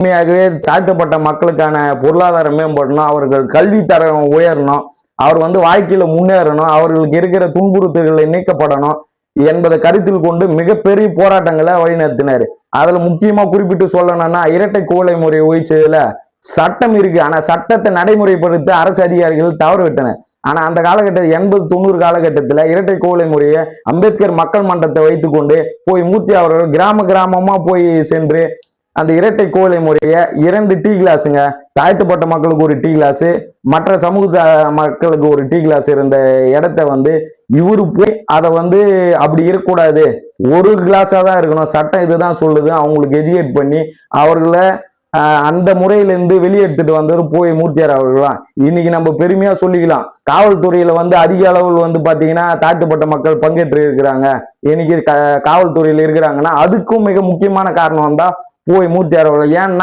உண்மையாகவே தாழ்த்தப்பட்ட மக்களுக்கான பொருளாதாரம் மேம்படணும், அவர்கள் கல்வி தரம் உயரணும், அவர் வாழ்க்கையில முன்னேறணும், அவர்களுக்கு இருக்கிற துன்புறுத்தல்கள் நீக்கப்படணும் என்பதை கருத்தில் கொண்டு மிகப்பெரிய போராட்டங்களை வழிநடத்தினாரு. அதுல முக்கியமா குறிப்பிட்டு சொல்லணும்னா இரட்டை குவளை முறை ஒழிச்சதுல சட்டம் இருக்கு, ஆனா சட்டத்தை நடைமுறைப்படுத்த அரசு அதிகாரிகள் தவறு விட்டனர். ஆனா அந்த காலகட்டத்தில் 80-90 காலகட்டத்துல இரட்டை குவளை முறையை அம்பேத்கர் மக்கள் மன்றத்தை வைத்துக்கொண்டு போய் மூர்த்தி அவர்கள் கிராம கிராமமா போய் சென்று அந்த இரட்டை குவளை முறைய 2 டீ கிளாஸுங்க, தாழ்த்தப்பட்ட மக்களுக்கு ஒரு டீ கிளாஸ், மற்ற சமூக மக்களுக்கு ஒரு டீ கிளாஸ் இருந்த இடத்த இவரு போய் அதை அப்படி இருக்கக்கூடாது, ஒரு கிளாஸா தான் இருக்கணும், சட்டம் இதுதான் சொல்லுது, அவங்களுக்கு எஜுகேட் பண்ணி அவர்களை அந்த முறையிலிருந்து வெளியெடுத்துட்டு வந்தவர் போய் மூர்த்தியார் அவர்களாம். இன்னைக்கு நம்ம பெருமையா சொல்லிக்கலாம், காவல்துறையில அதிக அளவில் பாத்தீங்கன்னா தாழ்த்தப்பட்ட மக்கள் பங்கேற்று இருக்கிறாங்க, இன்னைக்கு காவல்துறையில இருக்கிறாங்கன்னா அதுக்கும் மிக முக்கியமான காரணம் போய் மூர்த்தியார் அவர்கள். ஏன்னா